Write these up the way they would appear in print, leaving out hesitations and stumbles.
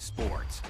sports.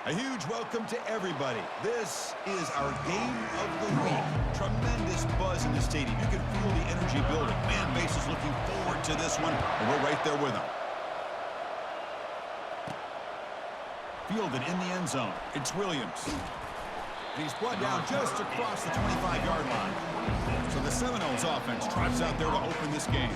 A huge welcome to everybody. This is our game of the week. Tremendous buzz in the stadium. You can feel the energy building. Fan base is looking forward to this one, and we're right there with them. Fielded in the end zone. It's Williams. And he's brought down just across the 25-yard line. So the Seminoles offense trots out there to open this game.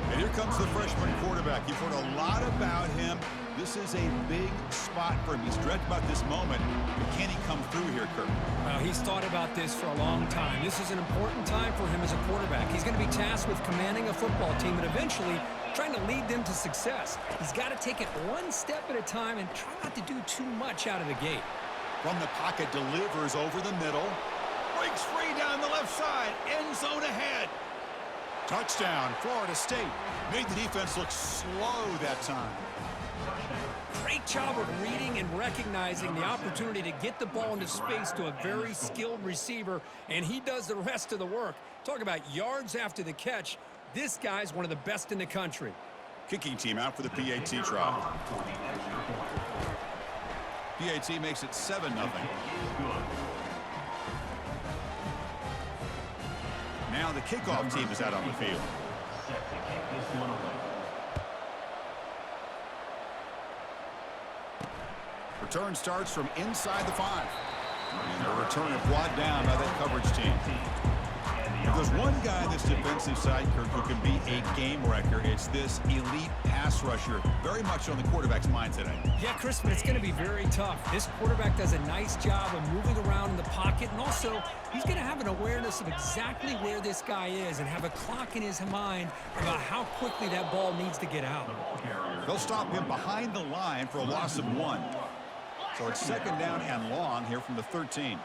And here comes the freshman quarterback. You've heard a lot about him. This is a big spot for him. He's dreamt about this moment. But can he come through here, Kirk? Well, he's thought about this for a long time. This is an important time for him as a quarterback. He's going to be tasked with commanding a football team and eventually trying to lead them to success. He's got to take it one step at a time and try not to do too much out of the gate. From the pocket, delivers over the middle. Breaks free down the left side. End zone ahead. Touchdown, Florida State. Made the defense look slow that time. Great job of reading and recognizing the opportunity to get the ball into space to a very skilled receiver, and he does the rest of the work. Talk about yards after the catch. This guy's one of the best in the country. Kicking team out for the PAT trial. PAT makes it 7-0. Now the kickoff team is out on the field. Return starts from inside the 5. And a return is brought down by that coverage team. If there's one guy on this defensive side, Kirk, who can be a game wrecker, it's this elite pass rusher, very much on the quarterback's mind today. Yeah, Chris, but it's going to be very tough. This quarterback does a nice job of moving around in the pocket, and also he's going to have an awareness of exactly where this guy is and have a clock in his mind about how quickly that ball needs to get out. They'll stop him behind the line for a loss of 1. So it's 2nd down and long here from the 13.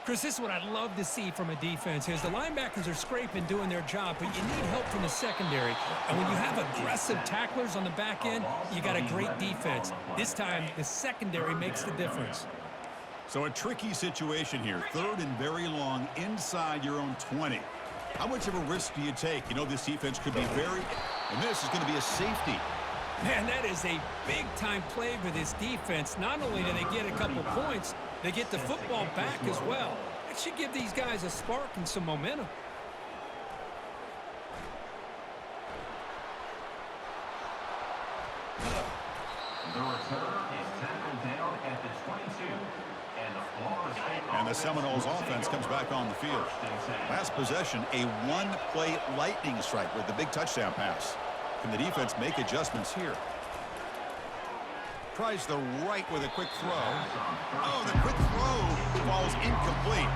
Chris, this is what I'd love to see from a defense is the linebackers are scraping, doing their job, but you need help from the secondary. And when you have aggressive tacklers on the back end, you got a great defense. This time, the secondary makes the difference. So a tricky situation here. 3rd and very long inside your own 20. How much of a risk do you take? You know this defense could be very... And this is going to be a safety. Man, that is a big-time play for this defense. Not only do they get a couple points, they get the football back as well. That should give these guys a spark and some momentum. The return is tackled down at the 22. And the Seminoles offense comes back on the field. Last possession, a one-play lightning strike with the big touchdown pass. Can the defense make adjustments here? Tries the right with a quick throw. Oh, the quick throw falls incomplete.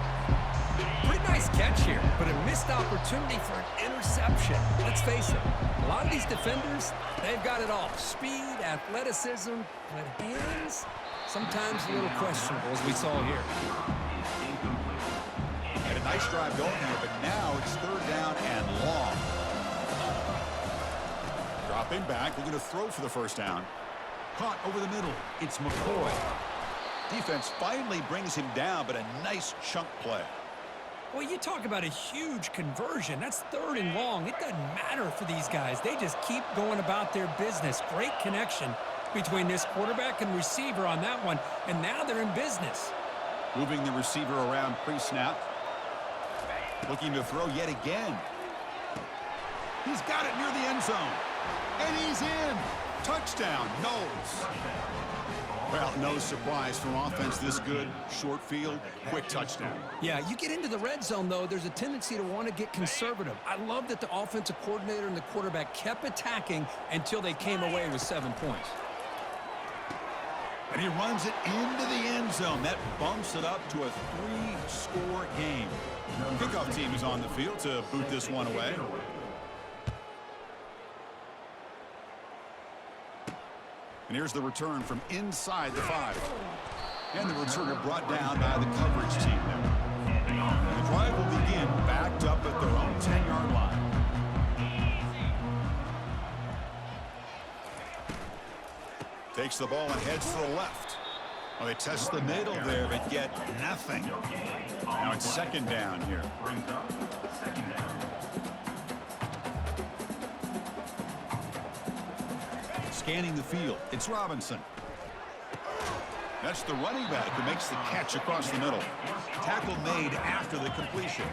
Pretty nice catch here, but a missed opportunity for an interception. Let's face it, a lot of these defenders, they've got it all. Speed, athleticism, but hands, sometimes a little questionable, as we saw here. Had a nice drive going here, but now it's 3rd down and long. Dropping back, looking to throw for the first down. Caught over the middle. It's McCoy. Defense finally brings him down, but a nice chunk play. Well, you talk about a huge conversion. That's 3rd and long. It doesn't matter for these guys. They just keep going about their business. Great connection between this quarterback and receiver on that one, and now they're in business. Moving the receiver around pre-snap. Looking to throw yet again. He's got it near the end zone. And he's in. Touchdown, Knowles. Well, no surprise from offense this good. Short field, quick touchdown. Yeah, you get into the red zone, though, there's a tendency to want to get conservative. I love that the offensive coordinator and the quarterback kept attacking until they came away with 7 points. And he runs it into the end zone. That bumps it up to a 3-score game. Kickoff team is on the field to boot this one away. And here's the return from inside the 5. And the returner brought down by the coverage team there. The drive will begin backed up at their own 10-yard line. Takes the ball and heads to the left. Well, they test the middle there, but get nothing. Now it's 2nd down here. Scanning the field, it's Robinson. That's the running back who makes the catch across the middle. Tackle made after the completion.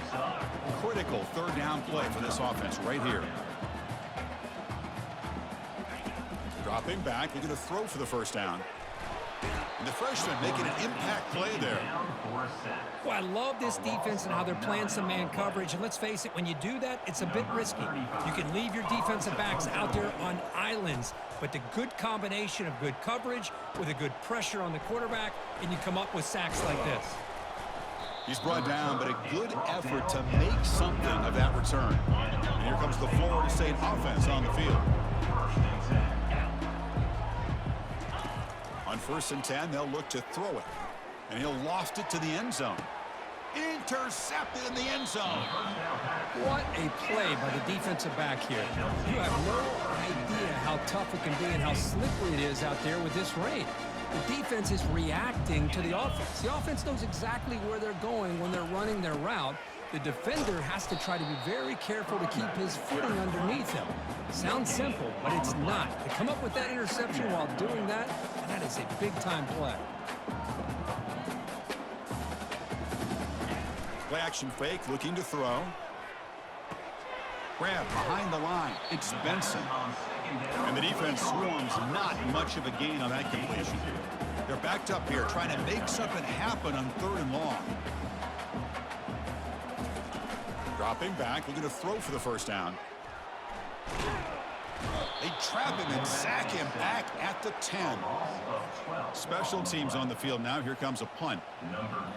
Critical 3rd down play for this offense right here. Dropping back, looking to throw for the first down. And the freshman making an impact play there. Well, I love this defense and how they're playing some man coverage. And let's face it, when you do that, it's a bit risky. You can leave your defensive backs out there on islands. But the good combination of good coverage with a good pressure on the quarterback, and you come up with sacks like this. He's brought down, but a good effort to make something of that return. And here comes the Florida State offense on the field. On 1st and 10, they'll look to throw it. And he'll loft it to the end zone. Intercepted in the end zone. What a play by the defensive back here. You have no idea how tough it can be and how slippery it is out there with this rain. The defense is reacting to the offense. The offense knows exactly where they're going when they're running their route. The defender has to try to be very careful to keep his footing underneath him. Sounds simple, but it's not. To come up with that interception while doing that, that is a big-time play. Play action fake, looking to throw. Grab behind the line. It's Benson. And the defense swarms not much of a gain on that completion. They're backed up here trying to make something happen on 3rd and long. Dropping back, looking to throw for the first down. They trap him and sack him back at the 10. Special teams on the field now. Here comes a punt.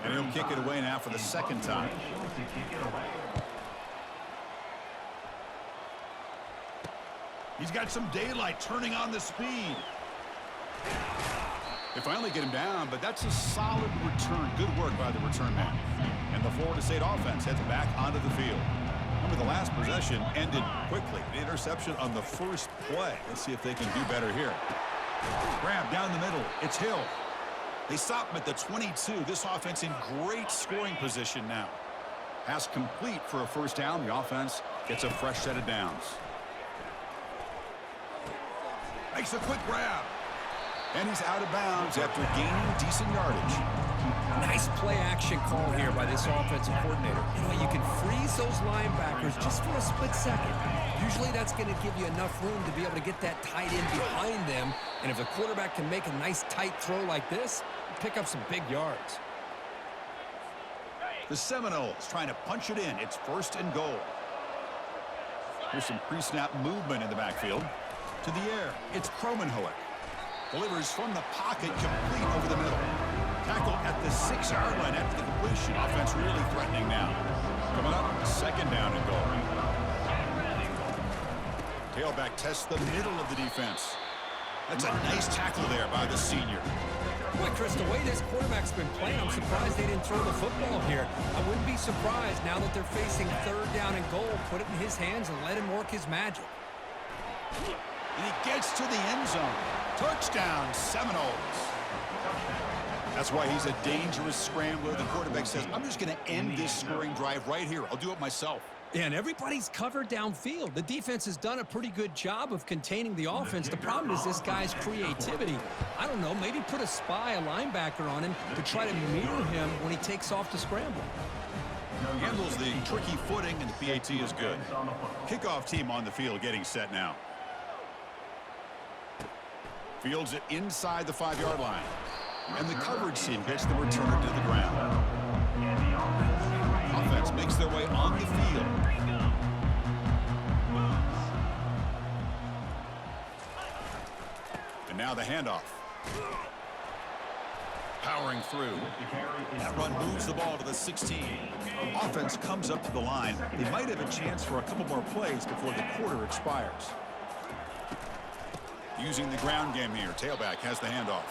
And he'll kick it away now for the 2nd time. He's got some daylight turning on the speed. They finally get him down, but that's a solid return. Good work by the return man. And the Florida State offense heads back onto the field. Remember, the last possession ended quickly. The interception on the first play. Let's see if they can do better here. Grab down the middle. It's Hill. They stop him at the 22. This offense in great scoring position now. Pass complete for a first down. The offense gets a fresh set of downs. Makes a quick grab. And he's out of bounds after gaining decent yardage. Nice play action call here by this offensive coordinator. You know, you can freeze those linebackers just for a split second. Usually that's going to give you enough room to be able to get that tight end behind them. And if the quarterback can make a nice tight throw like this, pick up some big yards. The Seminoles trying to punch it in. It's 1st and goal. Here's some pre-snap movement in the backfield. To the air, it's Kromenhoek. Delivers from the pocket, complete over the middle. Tackle at the 6-yard line after the completion. Offense really threatening now. Coming up, 2nd down and goal. Tailback tests the middle of the defense. That's a nice tackle there by the senior. Boy, Chris, the way this quarterback's been playing, I'm surprised they didn't throw the football here. I wouldn't be surprised now that they're facing 3rd down and goal. Put it in his hands and let him work his magic. And he gets to the end zone. Touchdown, Seminoles. That's why he's a dangerous scrambler. The quarterback says, I'm just going to end this scoring drive right here. I'll do it myself. Yeah, and everybody's covered downfield. The defense has done a pretty good job of containing the offense. The problem is this guy's creativity. I don't know, maybe put a spy, a linebacker on him to try to mirror him when he takes off to scramble. Handles the tricky footing, and the PAT is good. Kickoff team on the field getting set now. Fields it inside the 5-yard line. And the coverage team gets the returner to the ground. Offense makes their way on the field. And now the handoff. Powering through. That run moves the ball to the 16. Offense comes up to the line. They might have a chance for a couple more plays before the quarter expires. Using the ground game here. Tailback has the handoff.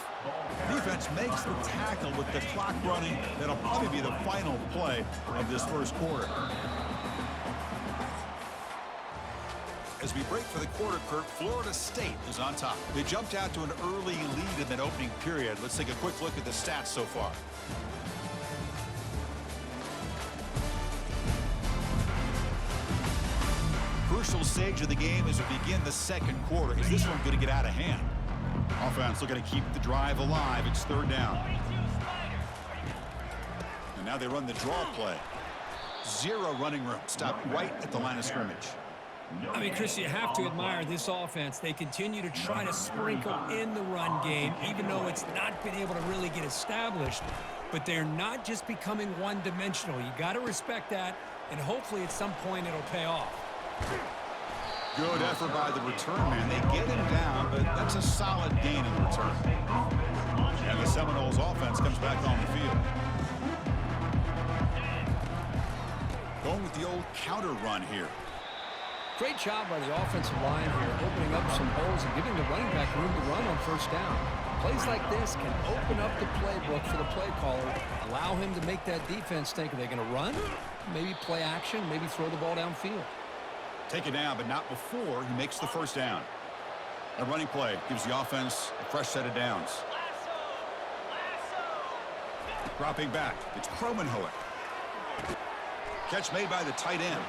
Defense makes the tackle with the clock running. That'll probably be the final play of this first quarter. As we break for the quarter, Kurt, Florida State is on top. They jumped out to an early lead in that opening period. Let's take a quick look at the stats so far. Crucial stage of the game as we begin the second quarter. Is this one going to get out of hand? Offense looking to keep the drive alive. It's third down. And now they run the draw play. Zero running room. Stop right at the line of scrimmage. I mean, Chris, you have to admire this offense. They continue to try to sprinkle in the run game, even though it's not been able to really get established. But they're not just becoming one-dimensional. You got to respect that, and hopefully at some point it'll pay off. Good effort by the return man. They get him down, but that's a solid gain in return. And the Seminoles offense comes back on the field. Going with the old counter run here. Great job by the offensive line here, opening up some holes and giving the running back room to run on first down. Plays like this can open up the playbook for the play caller, allow him to make that defense think, are they going to run? Maybe play action, maybe throw the ball downfield. Take it down, but not before he makes the first down. A running play gives the offense a fresh set of downs. Dropping back, it's Kromenhoek. Catch made by the tight end.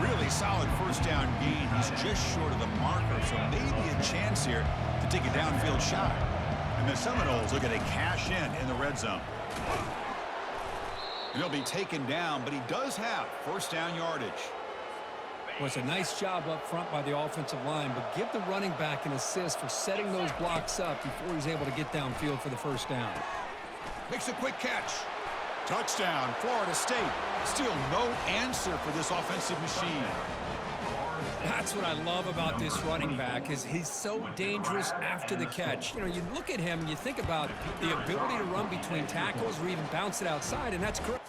Really solid first down gain. He's just short of the marker, so maybe a chance here to take a downfield shot. And the Seminoles are going to cash in the red zone. And he'll be taken down, but he does have first down yardage. Well, it's a nice job up front by the offensive line, but give the running back an assist for setting those blocks up before he's able to get downfield for the first down. Makes a quick catch. Touchdown, Florida State. Still no answer for this offensive machine. That's what I love about this running back is he's so dangerous after the catch. You know, you look at him and you think about the ability to run between tackles or even bounce it outside, and that's correct.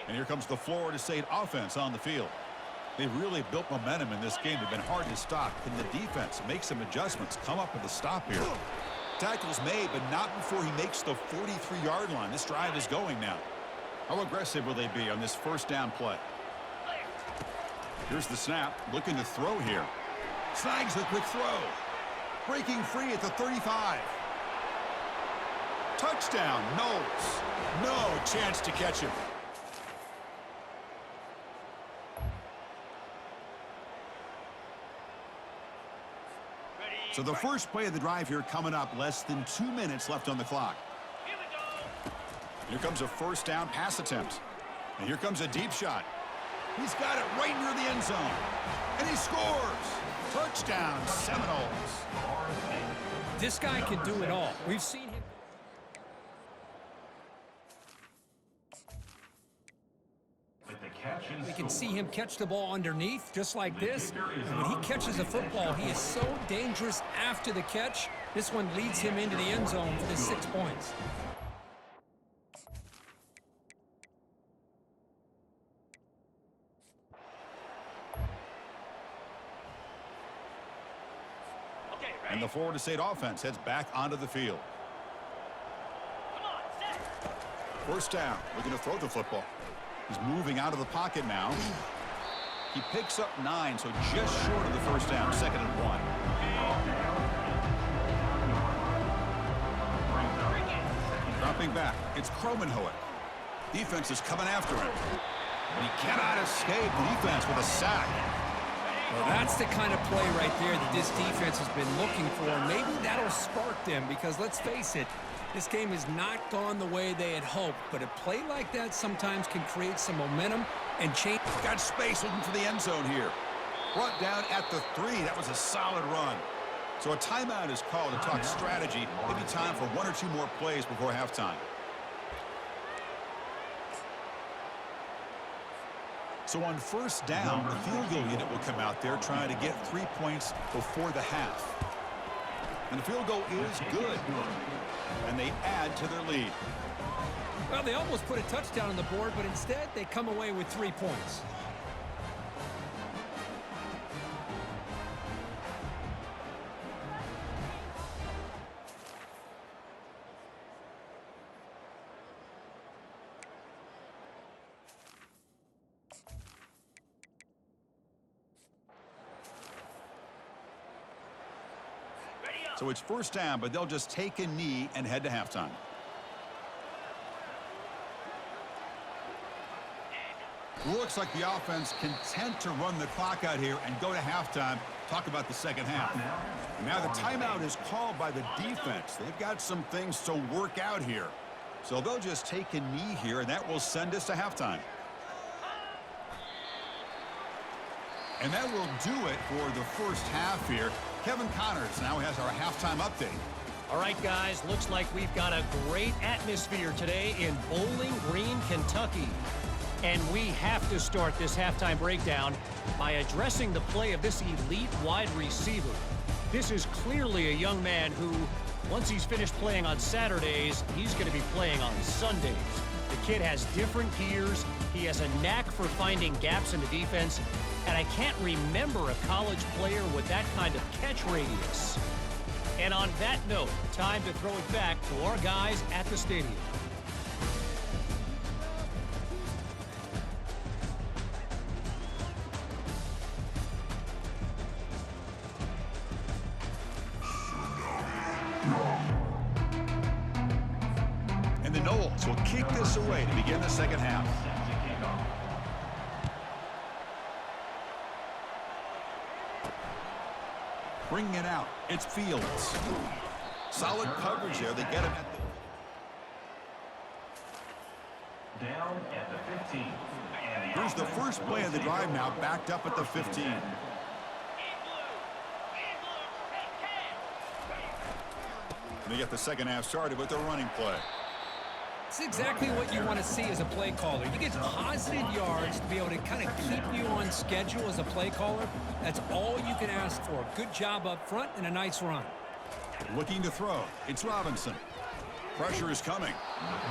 And here comes the Florida State offense on the field. They've really built momentum in this game. They've been hard to stop. Can the defense make some adjustments, come up with a stop here? Tackles made, but not before he makes the 43-yard line. This drive is going now. How aggressive will they be on this first down play? Here's the snap, looking to throw here. Snags the quick throw. Breaking free at the 35. Touchdown, Knowles. No chance to catch him. So the first play of the drive here coming up, less than 2 minutes left on the clock. Here comes a first down pass attempt. And here comes a deep shot. He's got it right near the end zone. And he scores. Touchdown, Seminoles. This guy can do it all. We've seen him. We can see him catch the ball underneath, just like this. And when he catches a football, he is so dangerous after the catch. This one leads him into the end zone for the 6 points. And the Florida State offense heads back onto the field. First down, looking to throw the football. He's moving out of the pocket now. He picks up 9, so just short of the first down, 2nd and 1. Dropping back, it's Kromenhoek. Defense is coming after him. And he cannot escape the defense with a sack. Well, that's the kind of play right there that this defense has been looking for. And maybe that'll spark them because, let's face it, this game has not gone the way they had hoped. But a play like that sometimes can create some momentum and change. Got space looking for the end zone here. Brought down at the 3. That was a solid run. So a timeout is called to talk strategy. Maybe time for 1 or 2 more plays before halftime. So on first down, the field goal unit will come out there trying to get 3 points before the half. And the field goal is good. And they add to their lead. Well, they almost put a touchdown on the board, but instead they come away with 3 points. So it's first down, but they'll just take a knee and head to halftime. Looks like the offense content to run the clock out here and go to halftime. Talk about the second half. And now the timeout is called by the defense. They've got some things to work out here. So they'll just take a knee here, and that will send us to halftime. And that will do it for the first half here. Kevin Connors now has our halftime update. All right, guys, looks like we've got a great atmosphere today in Bowling Green, Kentucky. And we have to start this halftime breakdown by addressing the play of this elite wide receiver. This is clearly a young man who, once he's finished playing on Saturdays, he's going to be playing on Sundays. The kid has different gears. He has a knack for finding gaps in the defense. And I can't remember a college player with that kind of catch radius. And on that note, time to throw it back to our guys at the stadium. And the Noles will kick this away to begin the second half. Bringing it out, it's Fields. Solid coverage there. They get him at the... Down at the 15. Here's the first play of the drive now, backed up at the 15. They get the second half started with their running play. It's exactly what you want to see as a play caller. You get positive yards to be able to kind of keep you on schedule as a play caller. That's all you can ask for. Good job up front and a nice run. Looking to throw. It's Robinson. Pressure is coming.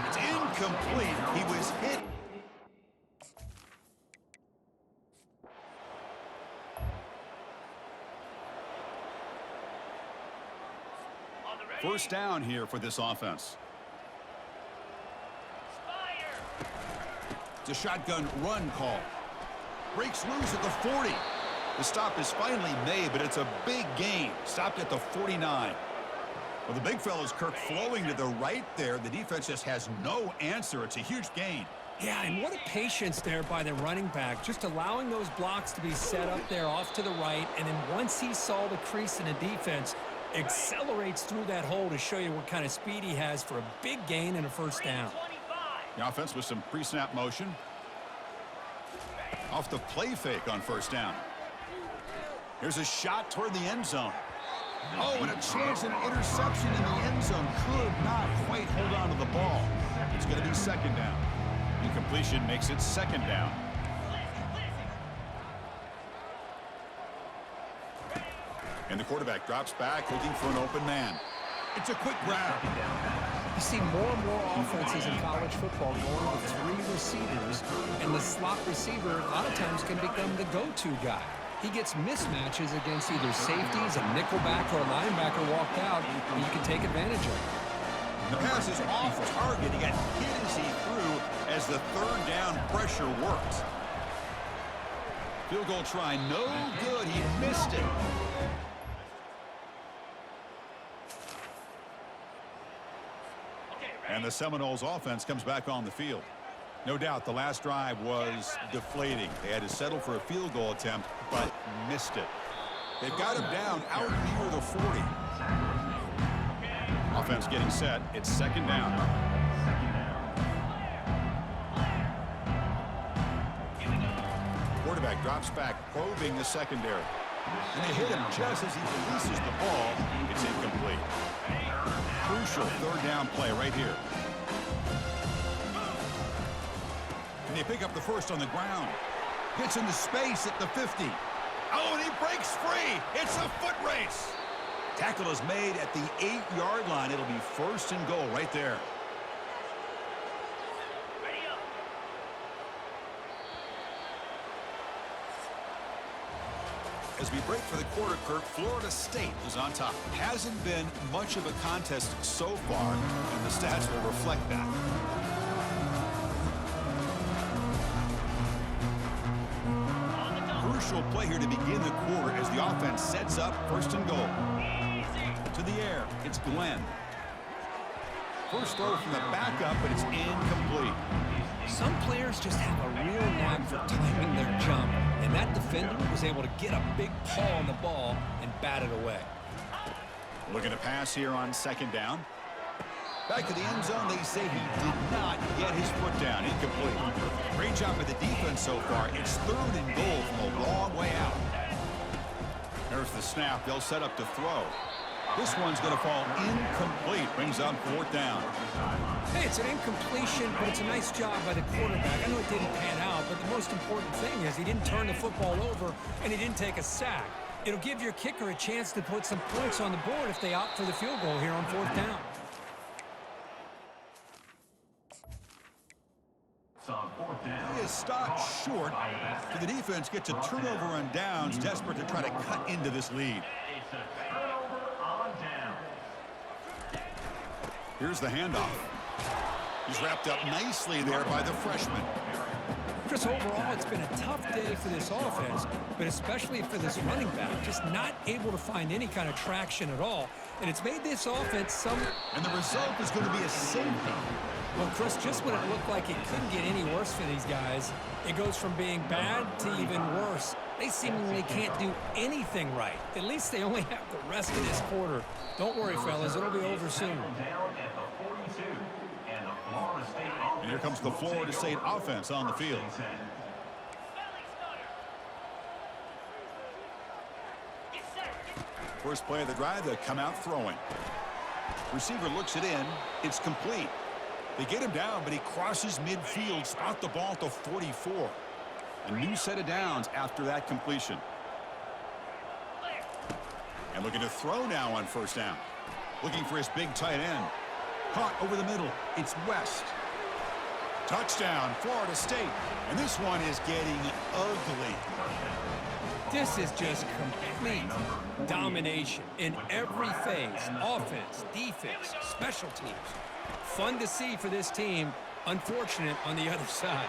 It's incomplete. He was hit. First down here for this offense. It's a shotgun run call. Breaks loose at the 40. The stop is finally made, but it's a big gain. Stopped at the 49. Well, the big fella's Kirk flowing to the right there. The defense just has no answer. It's a huge gain. Yeah, and what a patience there by the running back, just allowing those blocks to be set up there off to the right, and then once he saw the crease in the defense, accelerates through that hole to show you what kind of speed he has for a big gain and a first down. The offense with some pre-snap motion. Off the play fake on first down. Here's a shot toward the end zone. Oh, and a chance at an interception in the end zone. Could not quite hold on to the ball. It's going to be second down. Incompletion makes it second down. And the quarterback drops back, looking for an open man. It's a quick grab. You see more and more offenses in college football going with 3 receivers, and the slot receiver a lot of times can become the go-to guy. He gets mismatches against either safeties, a nickelback, or a linebacker walked out, and you can take advantage of it. The pass is off target. He got hit as he threw as the third down pressure worked. Field goal try, no good. He missed it. And the Seminoles offense comes back on the field. No doubt the last drive was deflating. They had to settle for a field goal attempt, but missed it. They've got him down out near the 40. Offense getting set. It's second down. Quarterback drops back, probing the secondary. And they hit him just as he releases the ball. It's incomplete. Crucial third down play right here. And they pick up the first on the ground. Gets into space at the 50. Oh, and he breaks free. It's a foot race. Tackle is made at the 8-yard line. It'll be first and goal right there. As we break for the quarter, Kirk, Florida State is on top. Hasn't been much of a contest so far, and the stats will reflect that. Crucial play here to begin the quarter as the offense sets up first and goal. To the air, it's Glenn. First throw from the backup, but it's incomplete. Some players just have a real knack for timing their jump, and that defender was able to get a big paw on the ball and bat it away. Looking to pass here on second down. Back to the end zone, they say he did not get his foot down. Incomplete. Great job with the defense so far. It's third and goal from a long way out. There's the snap. They'll set up to throw. This one's going to fall incomplete. Brings up fourth down. Hey, it's an incompletion, but it's a nice job by the quarterback. I know it didn't pan out, but the most important thing is he didn't turn the football over, and he didn't take a sack. It'll give your kicker a chance to put some points on the board if they opt for the field goal here on fourth down. He is stopped short. So the defense gets a turnover on downs, desperate to try to cut into this lead. It's a turnover on down. Here's the handoff. He's wrapped up nicely there by the freshman. Chris, overall, it's been a tough day for this offense, but especially for this running back, just not able to find any kind of traction at all. And it's made this offense And the result is going to be a safety. Well, Chris, just when it looked like it couldn't get any worse for these guys, it goes from being bad to even worse. They seemingly can't do anything right. At least they only have the rest of this quarter. Don't worry, fellas. It'll be over soon. And here comes the Florida State offense on the field. First play of the drive, they come out throwing. Receiver looks it in. It's complete. They get him down, but he crosses midfield, spot the ball to 44. A new set of downs after that completion. And looking to throw now on first down. Looking for his big tight end. Caught over the middle. It's West. Touchdown, Florida State. And this one is getting ugly. This is just complete domination in every phase. Offense, defense, special teams. Fun to see for this team. Unfortunate on the other side.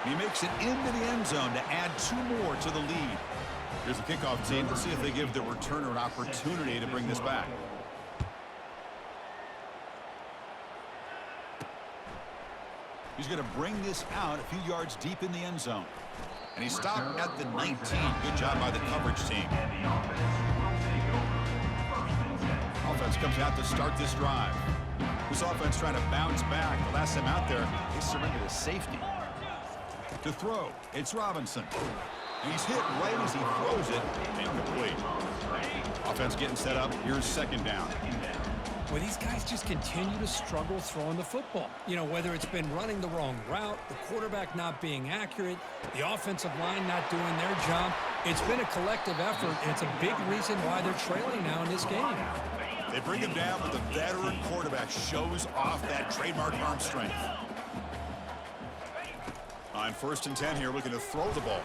He makes it into the end zone to add 2 more to the lead. Here's the kickoff team. Let's see if they give the returner an opportunity to bring this back. He's going to bring this out a few yards deep in the end zone. And he stopped at the 19. Good job by the coverage team. Offense comes out to start this drive. This offense trying to bounce back. The last time out there, they surrendered a safety. To throw, it's Robinson. And he's hit right as he throws it. Incomplete. Offense getting set up. Here's second down. Well, these guys just continue to struggle throwing the football. You know, whether it's been running the wrong route, the quarterback not being accurate, the offensive line not doing their job. It's been a collective effort, and it's a big reason why they're trailing now in this game. They bring him down, but the veteran quarterback shows off that trademark arm strength. On first and 10 here, looking to throw the ball.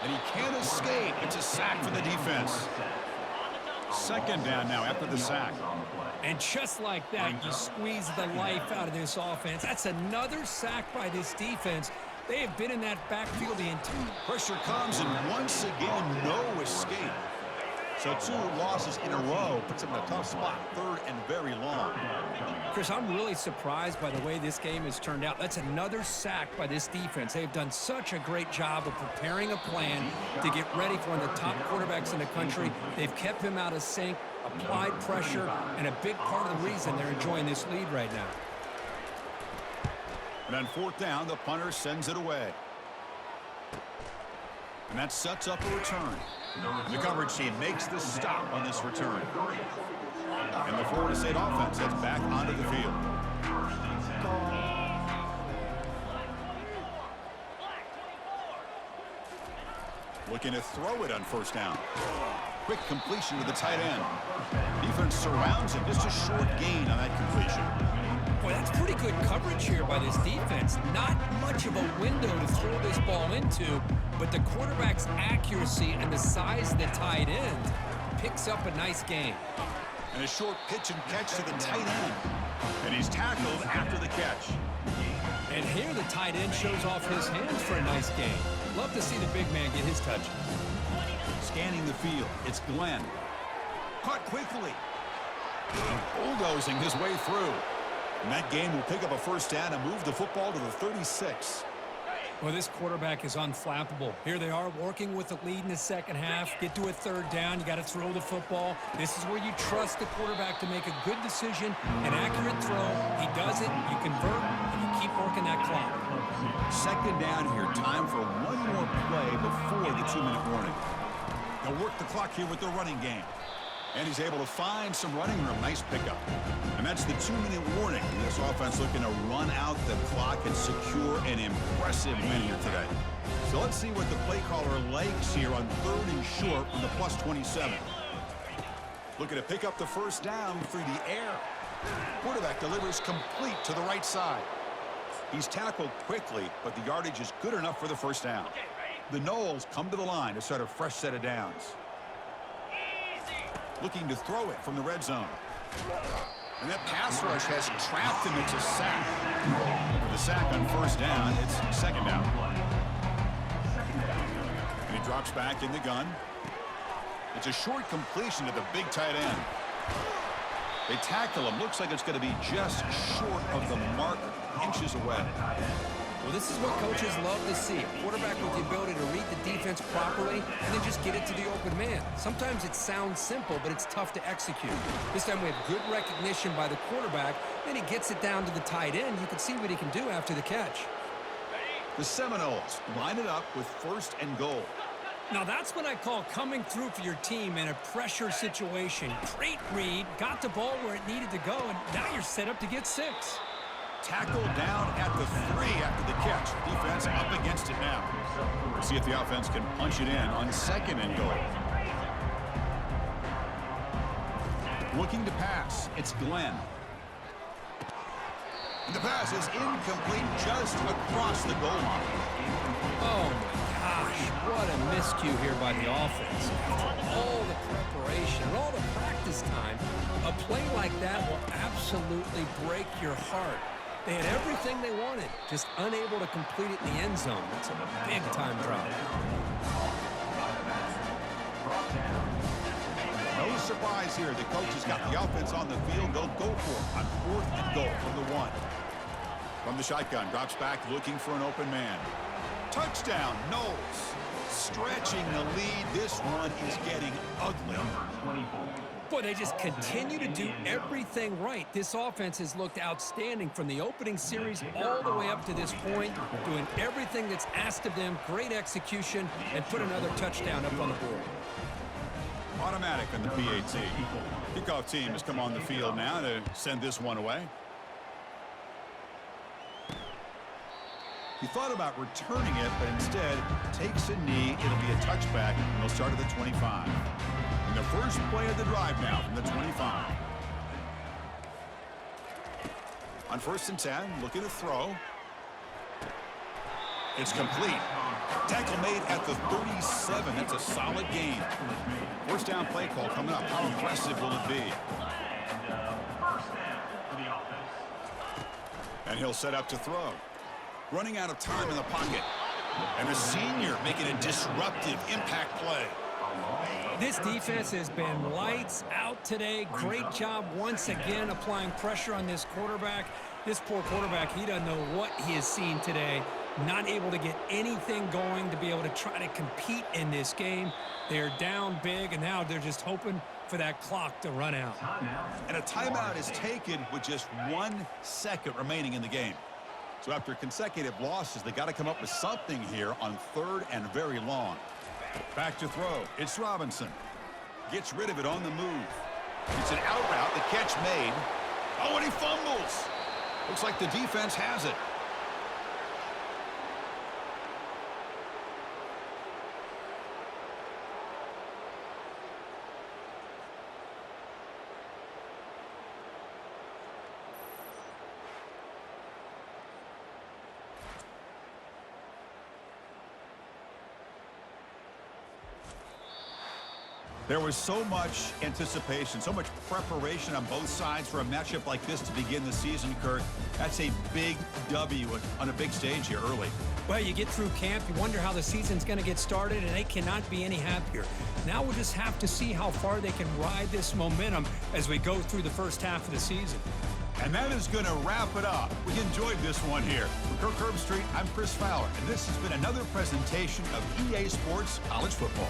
And he can't escape. It's a sack for the defense. Second down now after the sack. And just like that, you squeeze the life out of this offense. That's another sack by this defense. They have been in that backfield the entire. Pressure comes, and once again, no escape. So 2 losses in a row puts them in a tough spot. 3rd and very long. Chris, I'm really surprised by the way this game has turned out. That's another sack by this defense. They've done such a great job of preparing a plan to get ready for one of the top quarterbacks in the country. They've kept him out of sync, applied pressure, and a big part of the reason they're enjoying this lead right now. And on 4th down, the punter sends it away. And that sets up a return. The coverage team makes the stop on this return. And the Florida State offense heads back onto the field. Looking to throw it on 1st down. Quick completion to the tight end. Defense surrounds him. Just a short gain on that completion. Boy, that's pretty good coverage here by this defense. Not much of a window to throw this ball into, but the quarterback's accuracy and the size of the tight end picks up a nice gain. And a short pitch and catch to the tight end. And he's tackled after the catch. And here the tight end shows off his hands for a nice gain. Love to see the big man get his touches. Scanning the field, it's Glenn. Caught quickly. And bulldozing his way through. And that game will pick up a 1st down and move the football to the 36. Well, this quarterback is unflappable. Here they are working with the lead in the second half. Get to a 3rd down. You got to throw the football. This is where you trust the quarterback to make a good decision, an accurate throw. He does it, you convert, and you keep working that clock. 2nd down here. Time for one more play before the 2-minute warning. They'll work the clock here with the running game. And he's able to find some running room. Nice pickup. And that's the 2-minute warning. This offense looking to run out the clock and secure an impressive win here today. So let's see what the play caller likes here on 3rd and short from the +27. Looking to pick up the 1st down through the air. Quarterback delivers complete to the right side. He's tackled quickly, but the yardage is good enough for the 1st down. The Noles come to the line to start a fresh set of downs. Looking to throw it from the red zone. And that pass rush has trapped him. It's a sack. For the sack on 1st down, it's 2nd down. And he drops back in the gun. It's a short completion to the big tight end. They tackle him. Looks like it's going to be just short of the mark, inches away. Well, this is what coaches love to see. A quarterback with the ability to read the defense properly and then just get it to the open man. Sometimes it sounds simple, but it's tough to execute. This time we have good recognition by the quarterback, then he gets it down to the tight end. You can see what he can do after the catch. The Seminoles line it up with 1st and goal. Now that's what I call coming through for your team in a pressure situation. Great read, got the ball where it needed to go, and now you're set up to get 6. Tackled down at the 3 after the catch. Defense up against it now. We'll see if the offense can punch it in on 2nd and goal. Looking to pass. It's Glenn. And the pass is incomplete just across the goal line. Oh, my gosh. What a miscue here by the offense. After all the preparation and all the practice time, a play like that will absolutely break your heart. They had everything they wanted, just unable to complete it in the end zone. It's a big-time drop. No surprise here. The coach has got the offense on the field. They'll go for it on 4th and goal from the 1. From the shotgun, drops back looking for an open man. Touchdown, Noles. Stretching the lead. This one is getting ugly. Boy, they just continue to do everything right. This offense has looked outstanding from the opening series all the way up to this point, doing everything that's asked of them, great execution, and put another touchdown up on the board. Automatic on the PAT. Kickoff team has come on the field now to send this one away. He thought about returning it, but instead takes a knee. It'll be a touchback, and they'll start at the 25. And the first play of the drive now from the 25. On 1st and 10, looking to throw. It's complete. Tackle made at the 37. That's a solid gain. First down play call coming up. How aggressive will it be? First down for the offense. And he'll set up to throw. Running out of time in the pocket. And a senior making a disruptive impact play. This defense has been lights out today. Great job once again applying pressure on this quarterback. This poor quarterback, he doesn't know what he has seen today. Not able to get anything going to be able to try to compete in this game. They're down big, and now they're just hoping for that clock to run out. And a timeout is taken with just 1 second remaining in the game. So after consecutive losses, they got to come up with something here on 3rd and very long. Back to throw. It's Robinson. Gets rid of it on the move. It's an out route. The catch made. Oh, and he fumbles. Looks like the defense has it. There was so much anticipation, so much preparation on both sides for a matchup like this to begin the season, Kirk. That's a big W on a big stage here early. Well, you get through camp, you wonder how the season's going to get started, and they cannot be any happier. Now we'll just have to see how far they can ride this momentum as we go through the first half of the season. And that is going to wrap it up. We enjoyed this one here. For Kirk Herbstreit, I'm Chris Fowler, and this has been another presentation of EA Sports College Football.